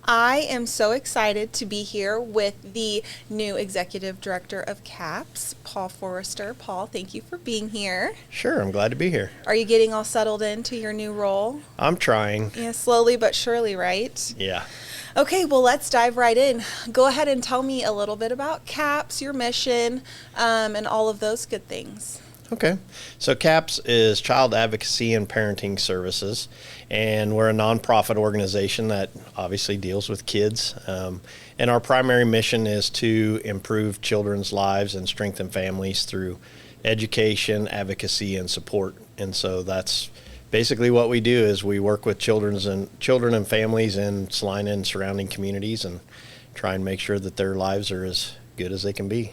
I am so excited to be here with the new executive director of CAPS, Paul Forrester. Paul, thank you for being here. Sure, I'm glad to be here. Are you getting all settled into your new role? I'm trying. Yeah, slowly but surely, right? Yeah. Okay, well, let's dive right in. Go ahead and tell me a little bit about CAPS, your mission, and all of those good things. Okay. So CAPS is Child Advocacy and Parenting Services, and we're a nonprofit organization that obviously deals with kids. And our primary mission is to improve children's lives and strengthen families through education, advocacy, and support. And so that's basically what we do is we work with children and families in Salina and surrounding communities and try and make sure that their lives are as good as they can be.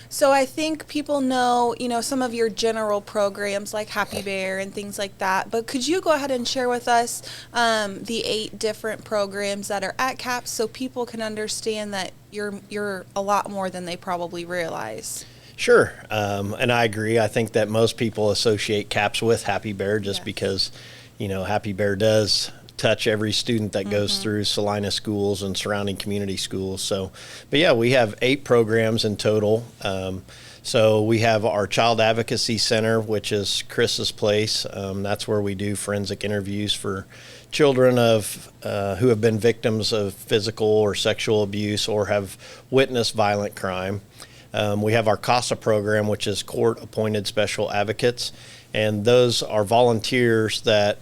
So I think people know, some of your general programs like Happy Bear and things like that. But could you go ahead and share with us the 8 different programs that are at CAPS so people can understand that you're a lot more than they probably realize? Sure, and I agree. I think that most people associate CAPS with Happy Bear just because, Happy Bear does touch every student that goes through Salina schools and surrounding community schools. So, but yeah, we have 8 programs in total. So we have our Child Advocacy Center, which is Chris's place. That's where we do forensic interviews for children who have been victims of physical or sexual abuse or have witnessed violent crime. We have our CASA program, which is court-appointed special advocates, and those are volunteers that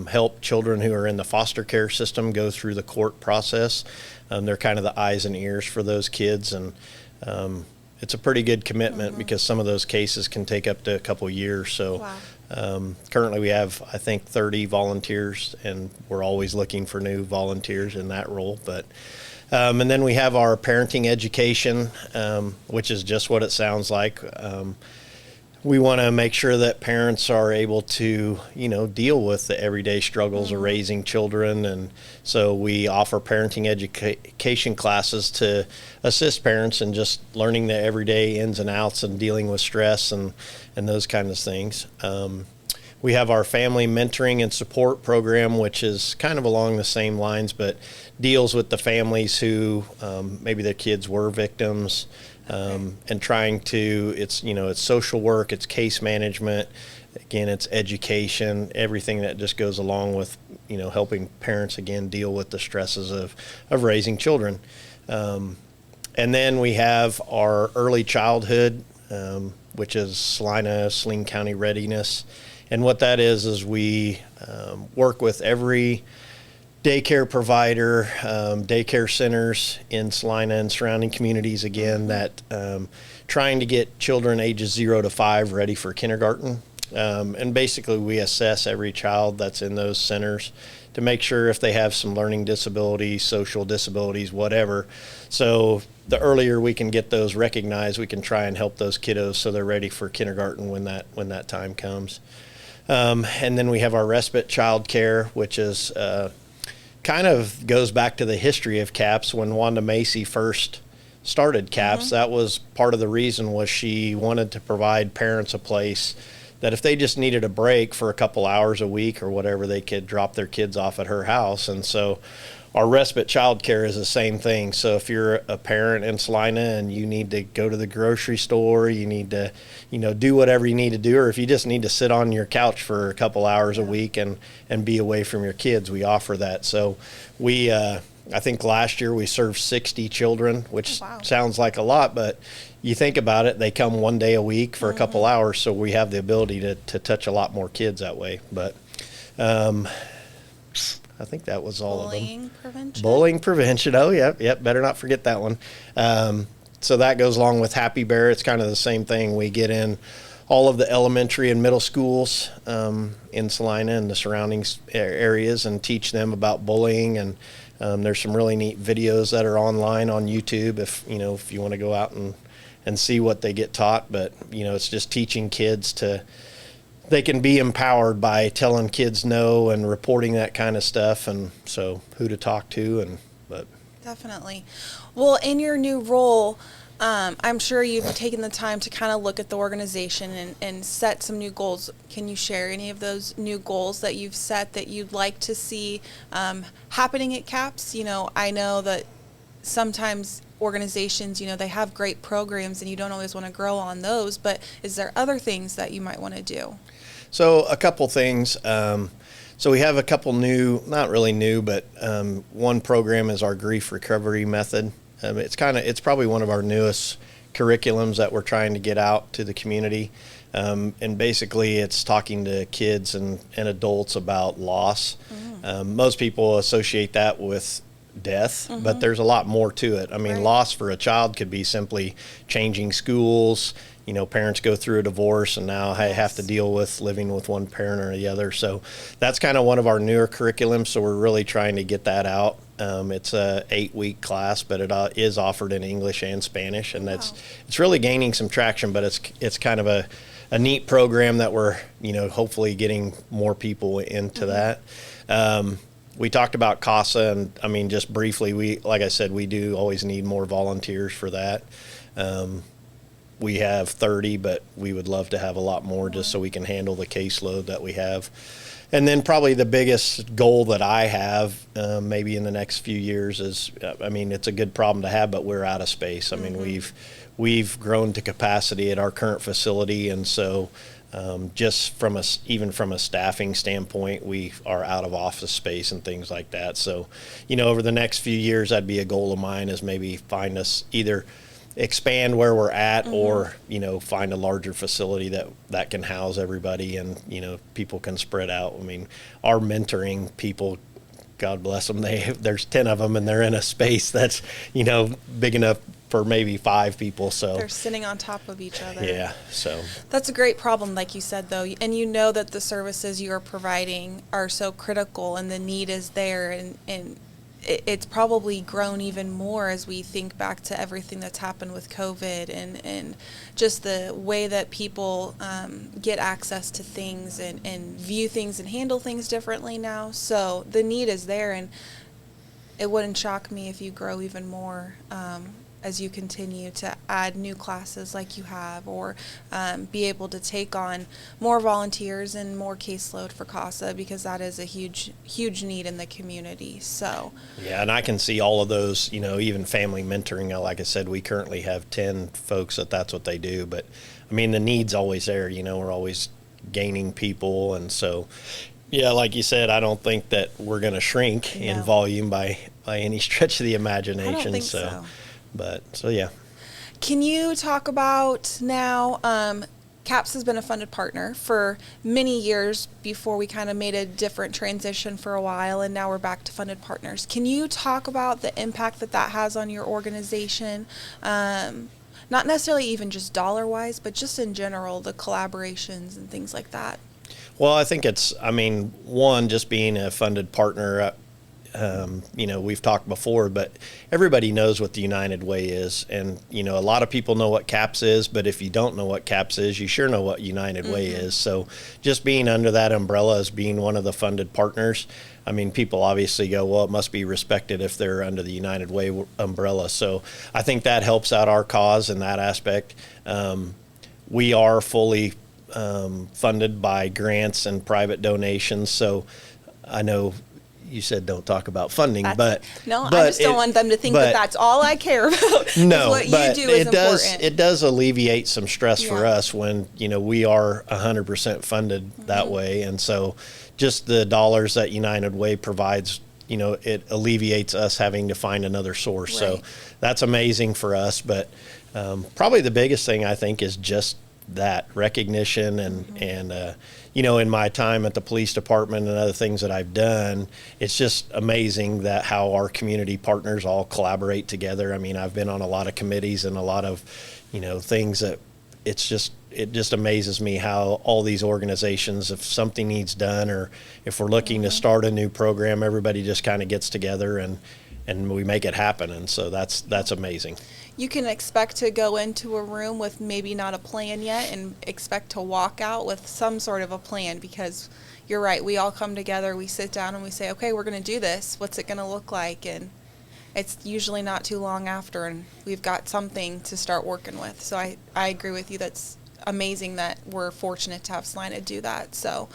help children who are in the foster care system go through the court process. They're kind of the eyes and ears for those kids, and it's a pretty good commitment because some of those cases can take up to a couple years. So currently we have, I think, 30 volunteers, and we're always looking for new volunteers in that role. But and then we have our parenting education, which is just what it sounds like. We want to make sure that parents are able to, deal with the everyday struggles of raising children. And so we offer parenting education classes to assist parents in just learning the everyday ins and outs and dealing with stress and those kinds of things. We have our family mentoring and support program, which is kind of along the same lines, but deals with the families who maybe their kids were victims, and trying to, it's social work, it's case management, again, it's education, everything that just goes along with, helping parents, again, deal with the stresses of raising children. And then we have our early childhood, which is Saline County Readiness. And what that is we work with every daycare provider, daycare centers in Salina and surrounding communities, again, that trying to get children ages 0 to 5 ready for kindergarten. And basically we assess every child that's in those centers to make sure if they have some learning disabilities, social disabilities, whatever. So the earlier we can get those recognized, we can try and help those kiddos so they're ready for kindergarten when that time comes. And then we have our respite child care, which is kind of goes back to the history of CAPS. When Wanda Macy first started CAPS, that was part of the reason was she wanted to provide parents a place that if they just needed a break for a couple hours a week or whatever, they could drop their kids off at her house. And so our respite child care is the same thing. So if you're a parent in Salina and you need to go to the grocery store, you need to, do whatever you need to do, or if you just need to sit on your couch for a couple hours a week and be away from your kids, we offer that. So we, I think last year we served 60 children, which sounds like a lot, but you think about it, they come one day a week for a couple hours, so we have the ability to touch a lot more kids that way. But I think that was all of them. Bullying prevention. Bullying prevention. Oh, yep. Better not forget that one. So that goes along with Happy Bear. It's kind of the same thing. We get in all of the elementary and middle schools in Salina and the surrounding areas and teach them about bullying. And there's some really neat videos that are online on YouTube if you want to go out and see what they get taught. But, it's just teaching kids they can be empowered by telling kids no and reporting that kind of stuff, and so who to talk to. But definitely. Well, in your new role, I'm sure you've taken the time to kind of look at the organization and set some new goals. Can you share any of those new goals that you've set that you'd like to see happening at CAPS? You know, I know that sometimes organizations, you know, they have great programs and you don't always want to grow on those, but is there other things that you might want to do? So a couple things. So we have a couple new, not really new, but one program is our grief recovery method. It's probably one of our newest curriculums that we're trying to get out to the community. And basically it's talking to kids and adults about loss. Most people associate that with death, but there's a lot more to it. I mean, loss for a child could be simply changing schools. You know, parents go through a divorce and now have to deal with living with one parent or the other. So that's kind of one of our newer curriculums. So we're really trying to get that out. It's a 8-week class, but it is offered in English and Spanish, and it's really gaining some traction. But it's kind of a neat program that we're, you know, hopefully getting more people into that. We talked about CASA, and I mean, just briefly, like I said, we do always need more volunteers for that. We have 30, but we would love to have a lot more just so we can handle the caseload that we have. And then probably the biggest goal that I have, maybe in the next few years is, I mean, it's a good problem to have, but we're out of space. I mean, we've grown to capacity at our current facility, and so just even from a staffing standpoint, we are out of office space and things like that. So, you know, over the next few years, that'd be a goal of mine, is maybe find us either expand where we're at or, you know, find a larger facility that can house everybody and, you know, people can spread out. I mean, our mentoring people, God bless them, there's 10 of them and they're in a space that's, you know, big enough for maybe 5 people. So they're sitting on top of each other. Yeah. So that's a great problem, like you said, though. And you know that the services you are providing are so critical and the need is there, and it's probably grown even more as we think back to everything that's happened with COVID and just the way that people get access to things and view things and handle things differently now. So the need is there, and it wouldn't shock me if you grow even more as you continue to add new classes like you have, or be able to take on more volunteers and more caseload for CASA, because that is a huge need in the community. So yeah, and I can see all of those, you know, even family mentoring. Like I said, we currently have 10 folks that's what they do, but I mean, the need's always there. You know, we're always gaining people, and so yeah, like you said, I don't think that we're going to shrink in volume by any stretch of the imagination. I don't think so. But so yeah. Can you talk about now, CAPS has been a funded partner for many years before we kind of made a different transition for a while, and now we're back to funded partners. Can you talk about the impact that has on your organization? Not necessarily even just dollar-wise, but just in general, the collaborations and things like that. Well, I think one, just being a funded partner, you know, we've talked before, but everybody knows what the United Way is. And, you know, a lot of people know what CAPS is, but if you don't know what CAPS is, you sure know what United Way is. So just being under that umbrella as being one of the funded partners, I mean, people obviously go, well, it must be respected if they're under the United Way umbrella. So I think that helps out our cause in that aspect. We are fully funded by grants and private donations. So I know you said don't talk about funding, but I just don't want them to think that that's all I care about. No, what but you do is important. It does alleviate some stress for us when, you know, we are 100% funded that way, and so just the dollars that United Way provides, you know, it alleviates us having to find another source. So that's amazing for us. But probably the biggest thing I think is just that recognition and you know, in my time at the police department and other things that I've done, it's just amazing that how our community partners all collaborate together. I mean, I've been on a lot of committees and a lot of, you know, things that it just amazes me how all these organizations, if something needs done or if we're looking to start a new program, everybody just kind of gets together and we make it happen. And so that's amazing. You can expect to go into a room with maybe not a plan yet and expect to walk out with some sort of a plan, because you're right. We all come together, we sit down and we say, okay, we're going to do this. What's it going to look like? And it's usually not too long after, and we've got something to start working with. So I agree with you. That's amazing that we're fortunate to have Salina do that. So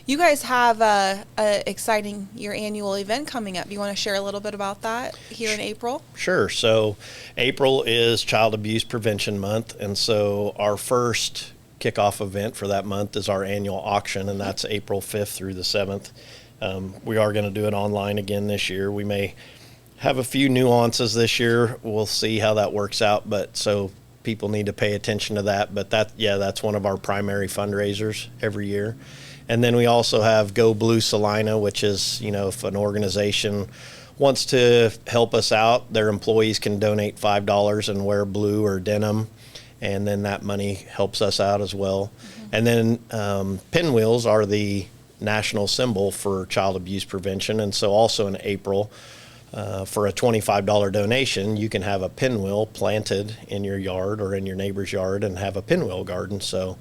you guys have a exciting your annual event coming up. You want to share a little bit about that here in April? Sure. So April is Child Abuse Prevention Month, and so our first kickoff event for that month is our annual auction, and that's April 5th through the 7th. We are going to do it online again this year. We may have a few nuances this year. We'll see how that works out, but so people need to pay attention to that. But that's one of our primary fundraisers every year. And then we also have Go Blue Salina, which is, if an organization wants to help us out, their employees can donate $5 and wear blue or denim, and then that money helps us out as well. And then pinwheels are the national symbol for child abuse prevention, and so also in April, for a $25 donation, you can have a pinwheel planted in your yard or in your neighbor's yard and have a pinwheel garden. So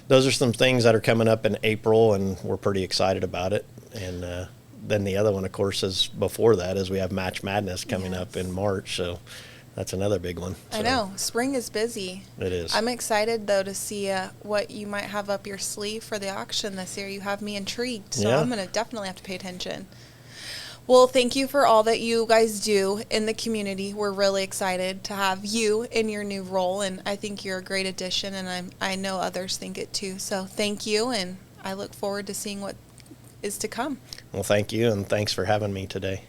those are some things that are coming up in April, and we're pretty excited about it. And then the other one, of course, is before that, is we have Match Madness coming up in March. So that's another big one. So I know. Spring is busy. it is. I'm excited, though, to see what you might have up your sleeve for the auction this year. You have me intrigued, so Yeah. I'm going to definitely have to pay attention. Well, thank you for all that you guys do in the community. We're really excited to have you in your new role, and I think you're a great addition, and I know others think it too. So thank you, and I look forward to seeing what is to come. Well, thank you, and thanks for having me today.